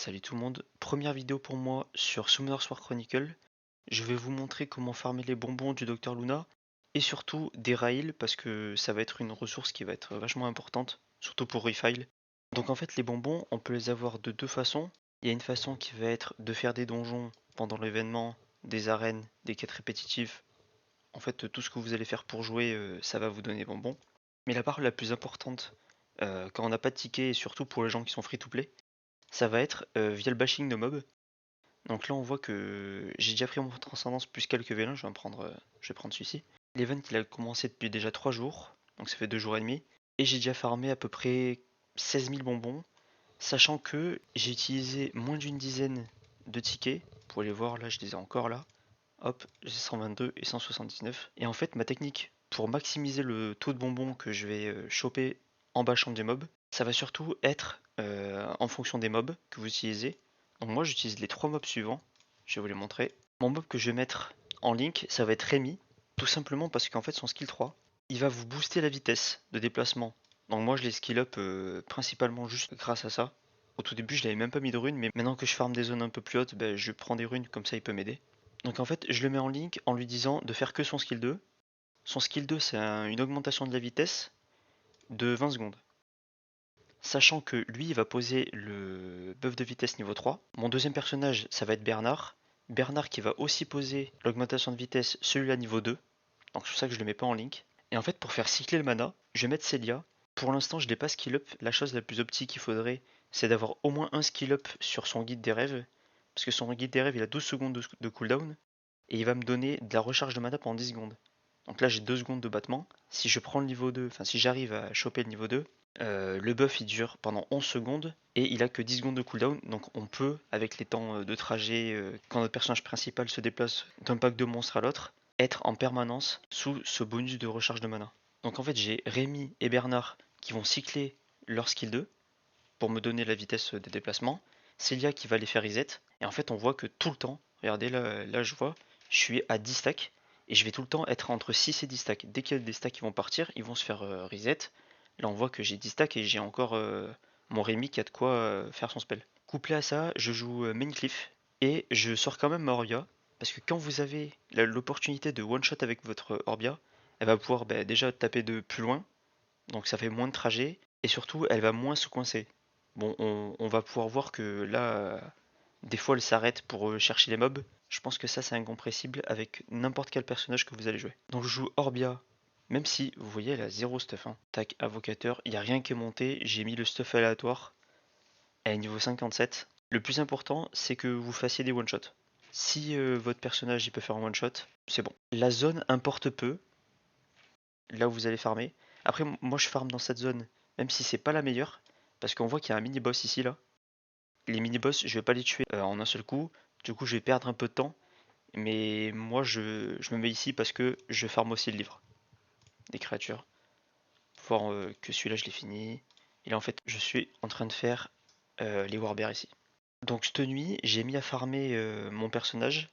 Salut tout le monde, première vidéo pour moi sur Summoner Sword Chronicle. Je vais vous montrer comment farmer les bonbons du Docteur Luna et surtout des rails parce que ça va être une ressource qui va être vachement importante, surtout pour Refile. Donc en fait les bonbons on peut les avoir de deux façons. Il y a une façon qui va être de faire des donjons pendant l'événement, des arènes, des quêtes répétitives. En fait tout ce que vous allez faire pour jouer ça va vous donner des bonbons. Mais la part la plus importante quand on n'a pas de ticket et surtout pour les gens qui sont free to play, ça va être via le bashing de mobs. Donc là on voit que j'ai déjà pris mon transcendance plus quelques vélins, je vais prendre celui-ci. L'event il a commencé depuis déjà 3 jours, donc ça fait 2 jours et demi. Et j'ai déjà farmé à peu près 16 000 bonbons, sachant que j'ai utilisé moins d'une dizaine de tickets. Vous pouvez les voir là, je les ai encore là. Hop, j'ai 122 et 179. Et en fait ma technique pour maximiser le taux de bonbons que je vais choper en bâchant des mobs, ça va surtout être en fonction des mobs que vous utilisez. Donc moi j'utilise les trois mobs suivants, je vais vous les montrer. Mon mob que je vais mettre en link, ça va être Rémi, tout simplement parce qu'en fait son skill 3, il va vous booster la vitesse de déplacement. Donc moi je l'ai skill up principalement juste grâce à ça. Au tout début je l'avais même pas mis de runes, mais maintenant que je farme des zones un peu plus hautes, ben, je prends des runes, comme ça il peut m'aider. Donc en fait je le mets en link en lui disant de faire que son skill 2. Son skill 2 c'est une augmentation de la vitesse de 20 secondes. Sachant que lui, il va poser le buff de vitesse niveau 3. Mon deuxième personnage, ça va être Bernard. Bernard qui va aussi poser l'augmentation de vitesse, celui-là niveau 2. Donc c'est pour ça que je le mets pas en link. Et en fait, pour faire cycler le mana, je vais mettre Celia. Pour l'instant, je l'ai pas skill up. La chose la plus optique qu'il faudrait, c'est d'avoir au moins un skill up sur son guide des rêves. Parce que son guide des rêves, il a 12 secondes de cooldown. Et il va me donner de la recharge de mana pendant 10 secondes. Donc là, j'ai 2 secondes de battement. Si je prends le niveau 2, enfin si j'arrive à choper le niveau 2, le buff il dure pendant 11 secondes et il a que 10 secondes de cooldown. Donc on peut, avec les temps de trajet, quand notre personnage principal se déplace d'un pack de monstres à l'autre, être en permanence sous ce bonus de recharge de mana. Donc en fait j'ai Rémi et Bernard qui vont cycler leur skill 2 pour me donner la vitesse des déplacements. Célia qui va les faire reset. Et en fait on voit que tout le temps, regardez là je vois, je suis à 10 stacks. Et je vais tout le temps être entre 6 et 10 stacks. Dès qu'il y a des stacks qui vont partir, ils vont se faire reset. Là on voit que j'ai 10 stacks et j'ai encore mon Rémi qui a de quoi faire son spell. Couplé à ça, je joue Maincliff et je sors quand même ma Orbia. Parce que quand vous avez l'opportunité de one-shot avec votre Orbia, elle va pouvoir déjà taper de plus loin, donc ça fait moins de trajet, et surtout elle va moins se coincer. Bon, on va pouvoir voir que là, des fois elle s'arrête pour chercher les mobs. Je pense que ça c'est incompressible avec n'importe quel personnage que vous allez jouer. Donc je joue Orbia, même si vous voyez elle a 0 stuff. Hein. Tac, invocateur, il n'y a rien qui est monté, j'ai mis le stuff aléatoire, elle est niveau 57. Le plus important c'est que vous fassiez des one-shots. Si votre personnage il peut faire un one-shot, c'est bon. La zone importe peu, là où vous allez farmer. Après, moi je farm dans cette zone, même si c'est pas la meilleure, parce qu'on voit qu'il y a un mini-boss ici, là. Les mini-boss, je vais pas les tuer en un seul coup, du coup je vais perdre un peu de temps, mais moi je me mets ici parce que je farm aussi le livre des créatures. Faut voir que celui-là je l'ai fini. Et là en fait, je suis en train de faire les warbears ici. Donc cette nuit, j'ai mis à farmer mon personnage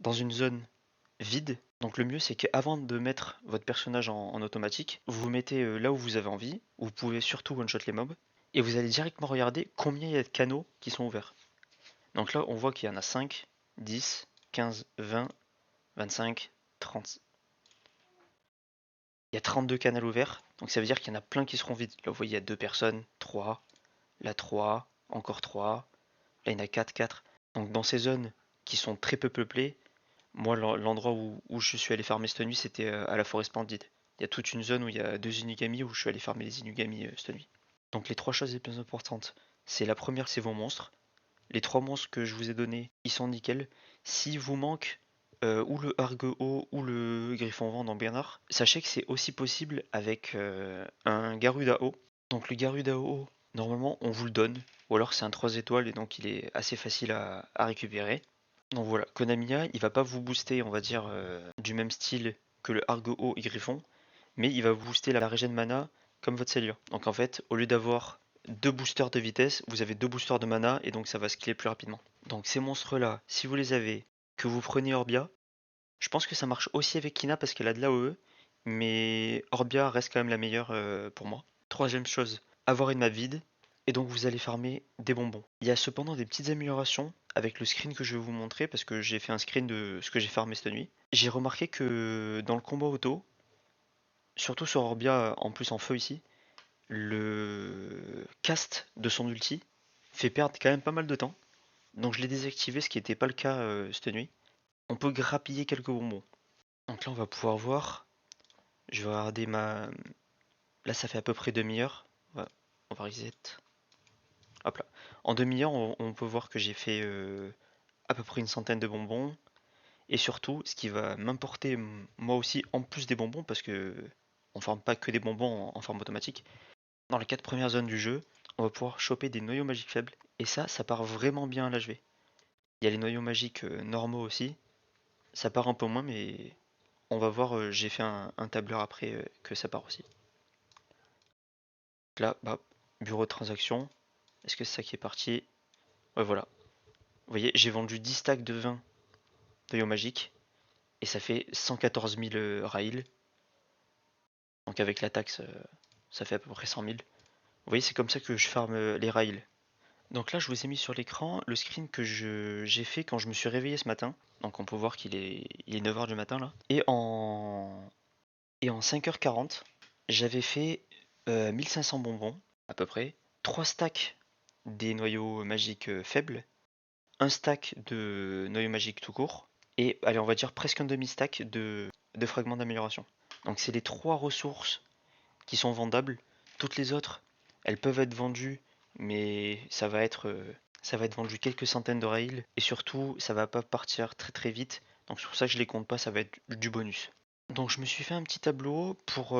dans une zone vide. Donc le mieux c'est qu'avant de mettre votre personnage en automatique, vous vous mettez là où vous avez envie, où vous pouvez surtout one-shot les mobs, et vous allez directement regarder combien il y a de canaux qui sont ouverts. Donc là on voit qu'il y en a 5, 10, 15, 20, 25, 30. Il y a 32 canaux ouverts, donc ça veut dire qu'il y en a plein qui seront vides. Là vous voyez il y a 2 personnes, 3, là 3, encore 3, là il y en a 4, 4. Donc dans ces zones qui sont très peu peuplées, moi, l'endroit où je suis allé farmer cette nuit, c'était à la forêt splendide. Il y a toute une zone où il y a 2 inugami où je suis allé farmer les inugami cette nuit. Donc les trois choses les plus importantes, c'est la première, c'est vos monstres. Les trois monstres que je vous ai donnés, ils sont nickel. Si vous manque ou le Argeo ou le Griffon Vent dans Bernard, sachez que c'est aussi possible avec un Garudao. Donc le Garudao, normalement, on vous le donne. Ou alors c'est un 3 étoiles et donc il est assez facile à récupérer. Donc voilà, Konamiya, il va pas vous booster, on va dire, du même style que le Argo et Griffon, mais il va vous booster la régène mana comme votre Celia. Donc en fait, au lieu d'avoir deux boosters de vitesse, vous avez deux boosters de mana et donc ça va skiller plus rapidement. Donc ces monstres-là, si vous les avez, que vous prenez Orbia, je pense que ça marche aussi avec Kina parce qu'elle a de l'AOE, mais Orbia reste quand même la meilleure pour moi. Troisième chose, avoir une map vide. et donc vous allez farmer des bonbons. Il y a cependant des petites améliorations avec le screen que je vais vous montrer parce que j'ai fait un screen de ce que j'ai farmé cette nuit. J'ai remarqué que dans le combat auto, surtout sur Orbia en plus en feu ici, le cast de son ulti fait perdre quand même pas mal de temps. Donc je l'ai désactivé, ce qui n'était pas le cas cette nuit. On peut grappiller quelques bonbons. Donc là on va pouvoir voir. Je vais regarder ma... Là ça fait à peu près demi-heure. On va reset. Hop là. En demi-heure on peut voir que j'ai fait à peu près une centaine de bonbons. Et surtout, ce qui va m'importer moi aussi en plus des bonbons, parce que on farme pas que des bonbons en forme automatique. Dans les 4 premières zones du jeu, on va pouvoir choper des noyaux magiques faibles. Et ça part vraiment bien à l'HV. Il y a les noyaux magiques normaux aussi. Ça part un peu moins, mais on va voir, j'ai fait un tableur après que ça part aussi. Là, bah, bureau de transaction. Est-ce que c'est ça qui est parti? Ouais, voilà. Vous voyez, j'ai vendu 10 stacks de 20 noyaux magiques. Et ça fait 114 000 rails. Donc avec la taxe, ça fait à peu près 100 000. Vous voyez, c'est comme ça que je farme les rails. Donc là, je vous ai mis sur l'écran le screen que j'ai fait quand je me suis réveillé ce matin. Donc on peut voir il est 9 heures du matin là. Et en 5h40, j'avais fait 1500 bonbons à peu près, 3 stacks des noyaux magiques faibles, un stack de noyaux magiques tout court, et allez, on va dire presque un demi-stack de fragments d'amélioration. Donc c'est les 3 ressources qui sont vendables. Toutes les autres, elles peuvent être vendues, mais ça va être vendu quelques centaines de rails. Et surtout, ça va pas partir très très vite. Donc c'est pour ça que je les compte pas, ça va être du bonus. Donc je me suis fait un petit tableau pour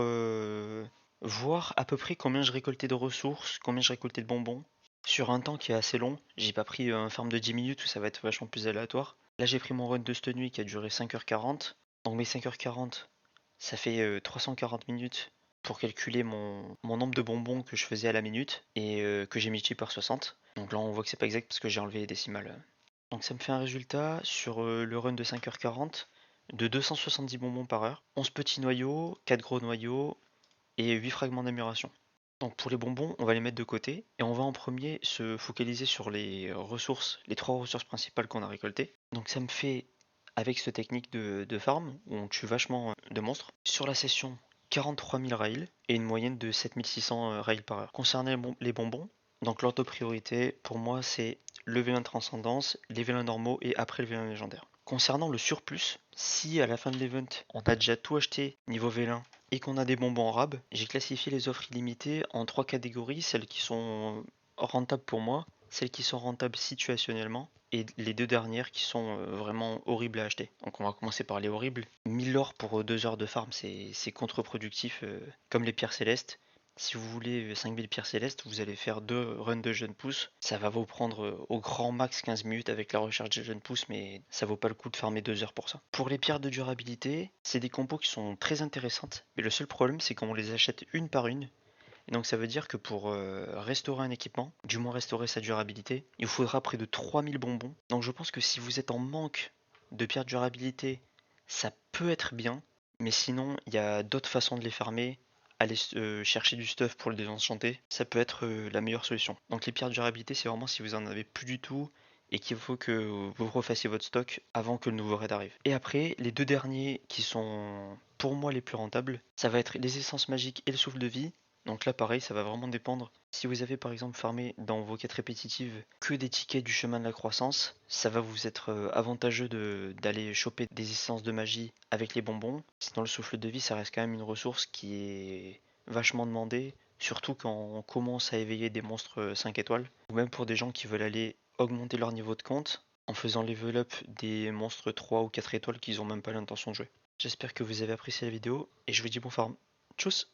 voir à peu près combien je récoltais de ressources, combien je récoltais de bonbons. Sur un temps qui est assez long, j'ai pas pris un farm de 10 minutes où ça va être vachement plus aléatoire. Là j'ai pris mon run de cette nuit qui a duré 5h40. Donc mes 5h40, ça fait 340 minutes pour calculer mon nombre de bonbons que je faisais à la minute et que j'ai multiplié par 60. Donc là on voit que c'est pas exact parce que j'ai enlevé les décimales. Donc ça me fait un résultat sur le run de 5h40 de 270 bonbons par heure, 11 petits noyaux, 4 gros noyaux et 8 fragments d'amélioration. Donc pour les bonbons, on va les mettre de côté et on va en premier se focaliser sur les ressources, les 3 ressources principales qu'on a récoltées. Donc ça me fait, avec cette technique de farm, où on tue vachement de monstres, sur la session 43 000 rails et une moyenne de 7600 rails par heure. Concernant les bonbons, donc l'ordre de priorité pour moi c'est le vélin de transcendance, les vélins normaux et après le vélin légendaire. Concernant le surplus, si à la fin de l'event on a déjà tout acheté niveau vélin et qu'on a des bonbons en rab, j'ai classifié les offres illimitées en 3 catégories, celles qui sont rentables pour moi, celles qui sont rentables situationnellement et les 2 dernières qui sont vraiment horribles à acheter. Donc on va commencer par les horribles. 1000 or pour 2 heures de farm, c'est contre-productif comme les pierres célestes. Si vous voulez 5000 pierres célestes, vous allez faire 2 runs de jeunes pousses. Ça va vous prendre au grand max 15 minutes avec la recherche des jeunes pousses, mais ça vaut pas le coup de farmer 2 heures pour ça. Pour les pierres de durabilité, c'est des compos qui sont très intéressantes, mais le seul problème c'est qu'on les achète une par une. Et donc ça veut dire que pour restaurer un équipement, du moins restaurer sa durabilité, il vous faudra près de 3000 bonbons. Donc je pense que si vous êtes en manque de pierres de durabilité, ça peut être bien, mais sinon il y a d'autres façons de les farmer. Aller chercher du stuff pour le désenchanter, ça peut être la meilleure solution. Donc les pierres de durabilité, c'est vraiment si vous en avez plus du tout et qu'il faut que vous refassiez votre stock avant que le nouveau raid arrive. Et après, les 2 derniers qui sont pour moi les plus rentables, ça va être les essences magiques et le souffle de vie. Donc là pareil, ça va vraiment dépendre. Si vous avez par exemple farmé dans vos quêtes répétitives que des tickets du chemin de la croissance, ça va vous être avantageux d'aller choper des essences de magie avec les bonbons. Sinon le souffle de vie, ça reste quand même une ressource qui est vachement demandée, surtout quand on commence à éveiller des monstres 5 étoiles, ou même pour des gens qui veulent aller augmenter leur niveau de compte en faisant level up des monstres 3 ou 4 étoiles qu'ils ont même pas l'intention de jouer. J'espère que vous avez apprécié la vidéo et je vous dis bon farm. Tchuss!